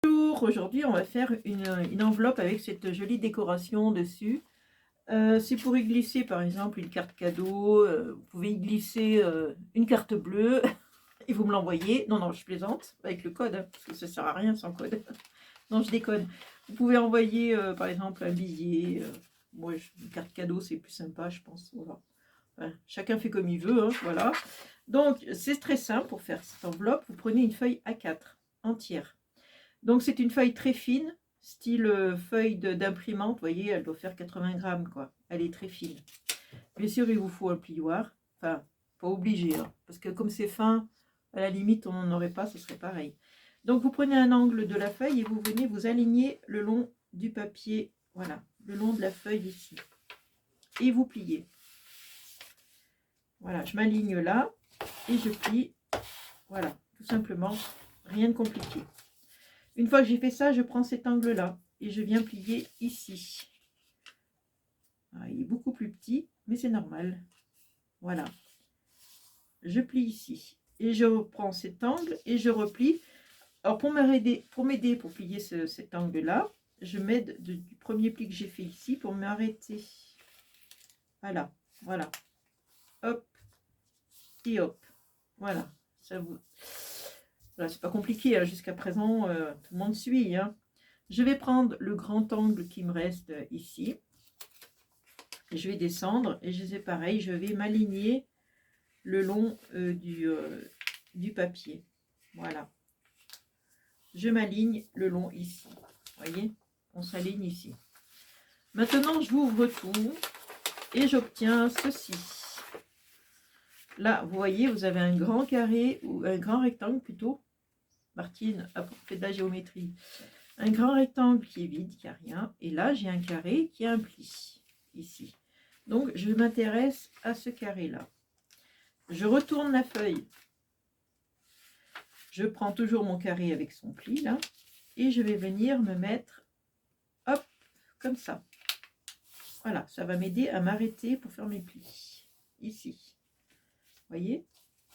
Bonjour, aujourd'hui on va faire une enveloppe avec cette jolie décoration dessus. C'est pour y glisser par exemple une carte cadeau, vous pouvez y glisser une carte bleue et vous me l'envoyez. Non, non, je plaisante avec le code, hein, parce que ça sert à rien sans code. Non, je déconne. Vous pouvez envoyer par exemple un billet. Moi, une carte cadeau c'est plus sympa, je pense. Voilà. Enfin, chacun fait comme il veut, hein, voilà. Donc c'est très simple pour faire cette enveloppe. Vous prenez une feuille A4 entière. Donc c'est une feuille très fine, style feuille d'imprimante, vous voyez, elle doit faire 80 grammes, quoi. Elle est très fine. Bien sûr, il vous faut un plioir, enfin, pas obligé, hein, parce que comme c'est fin, à la limite, on n'en aurait pas, ce serait pareil. Donc vous prenez un angle de la feuille et vous venez vous aligner le long du papier, voilà, le long de la feuille ici. Et vous pliez. Voilà, je m'aligne là et je plie, voilà, tout simplement, rien de compliqué. Une fois que j'ai fait ça, je prends cet angle-là et je viens plier ici. Ah, il est beaucoup plus petit, mais c'est normal. Voilà. Je plie ici. Et je reprends cet angle et je replie. Alors pour m'aider pour plier cet angle-là, je m'aide du premier pli que j'ai fait ici pour m'arrêter. Voilà. Voilà. Hop. Et hop. Voilà. Ça vous... Voilà, c'est pas compliqué, hein. Jusqu'à présent, tout le monde suit, hein. Je vais prendre le grand angle qui me reste ici. Et je vais descendre et je fais pareil, je vais m'aligner le long du papier. Voilà. Je m'aligne le long ici. Vous voyez, on s'aligne ici. Maintenant, je vous tout et j'obtiens ceci. Là, vous voyez, vous avez un grand carré ou un grand rectangle plutôt. Martine a fait de la géométrie. Un grand rectangle qui est vide, qui n'a rien. Et là, j'ai un carré qui a un pli ici. Donc, je m'intéresse à ce carré-là. Je retourne la feuille. Je prends toujours mon carré avec son pli, là. Et je vais venir me mettre, hop, comme ça. Voilà, ça va m'aider à m'arrêter pour faire mes plis. Ici. Vous voyez?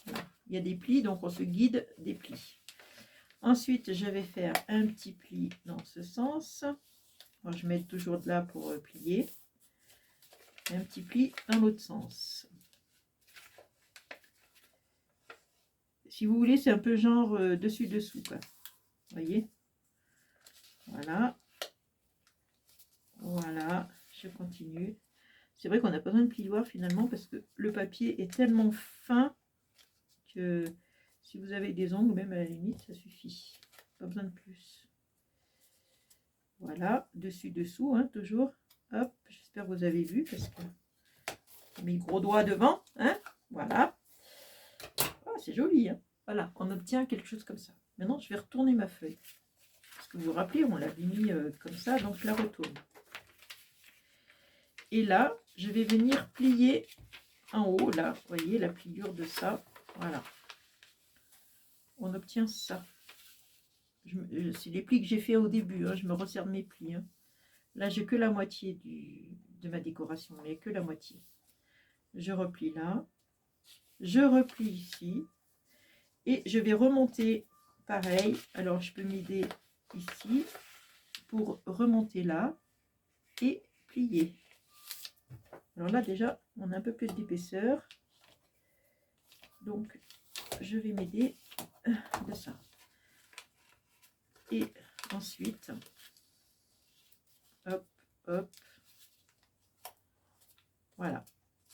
Voilà. Il y a des plis, donc on se guide des plis. Ensuite, je vais faire un petit pli dans ce sens. Moi, je mets toujours de là pour plier. Un petit pli dans l'autre sens. Si vous voulez, c'est un peu genre dessus-dessous, quoi. Vous voyez? Voilà. Voilà, je continue. C'est vrai qu'on n'a pas besoin de plioir finalement parce que le papier est tellement fin que si vous avez des ongles, même à la limite, ça suffit. Pas besoin de plus. Voilà, dessus-dessous, hein, toujours. Hop, j'espère que vous avez vu parce que j'ai mis le gros doigt devant. Hein, voilà. Ah, c'est joli. Hein. Voilà, on obtient quelque chose comme ça. Maintenant, je vais retourner ma feuille. Parce que vous vous rappelez, on l'avait mis comme ça, donc je la retourne. Et là, je vais venir plier en haut, là, vous voyez, la pliure de ça. Voilà. On obtient ça. C'est les plis que j'ai fait au début, hein, je me resserre mes plis. Hein. Là, j'ai que la moitié de ma décoration, mais que la moitié. Je replie là. Je replie ici. Et je vais remonter pareil. Alors, je peux m'aider ici pour remonter là et plier. Alors là, déjà, on a un peu plus d'épaisseur. Donc, je vais m'aider de ça. Et ensuite, hop, hop. Voilà.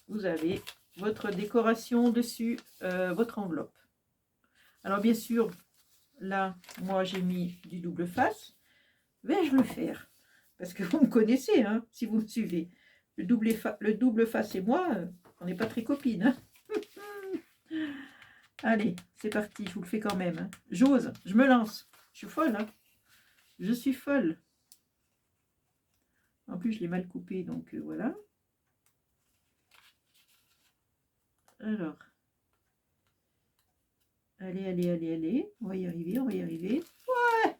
Vous avez votre décoration dessus, votre enveloppe. Alors, bien sûr, là, moi, j'ai mis du double face. Vais-je le faire? Parce que vous me connaissez, hein, si vous me suivez. Le double face et moi, on n'est pas très copines. Hein. Allez, c'est parti, je vous le fais quand même. Hein. J'ose, je me lance. Je suis folle, hein. Je suis folle. En plus, je l'ai mal coupé, donc voilà. Alors, allez, allez, allez, allez. On va y arriver, on va y arriver. Ouais!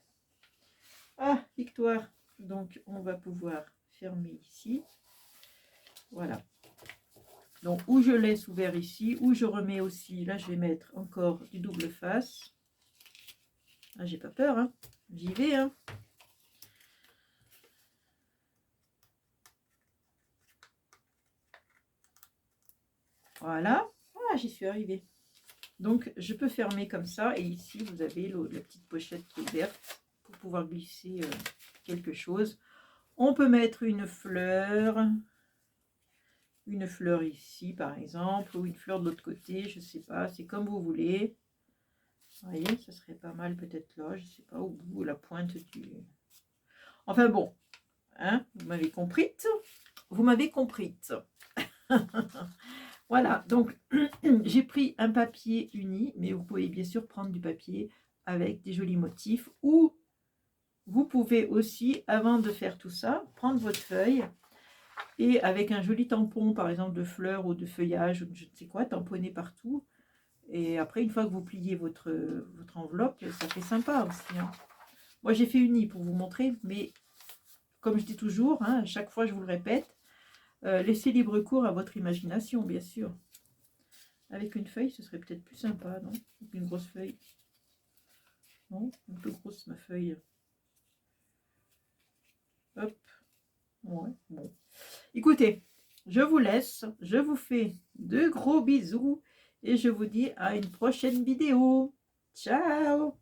Ah, victoire. Donc, on va pouvoir fermer ici. Voilà. Donc, ou je laisse ouvert ici, ou je remets aussi. Là, je vais mettre encore du double face. Ah, j'ai pas peur, hein. J'y vais, hein. Voilà. Ah, j'y suis arrivée. Donc, je peux fermer comme ça. Et ici, vous avez la petite pochette qui est ouverte pour pouvoir glisser quelque chose. On peut mettre une fleur ici, par exemple, ou une fleur de l'autre côté. Je ne sais pas, c'est comme vous voulez. Vous voyez, ça serait pas mal peut-être là, je ne sais pas, au bout, la pointe du... Enfin bon, hein, vous m'avez compris. Vous m'avez compris. Voilà, donc j'ai pris un papier uni, mais vous pouvez bien sûr prendre du papier avec des jolis motifs. Ou vous pouvez aussi, avant de faire tout ça, prendre votre feuille et avec un joli tampon, par exemple de fleurs ou de feuillage, ou je ne sais quoi, tamponner partout. Et après, une fois que vous pliez votre enveloppe, ça fait sympa aussi, hein. Moi, j'ai fait uni pour vous montrer, mais comme je dis toujours, hein, à chaque fois je vous le répète, laissez libre cours à votre imagination, bien sûr. Avec une feuille, ce serait peut-être plus sympa, non? Une grosse feuille. Non, un peu grosse ma feuille. Hop. Ouais, bon. Écoutez, je vous laisse. Je vous fais de gros bisous. Et je vous dis à une prochaine vidéo. Ciao!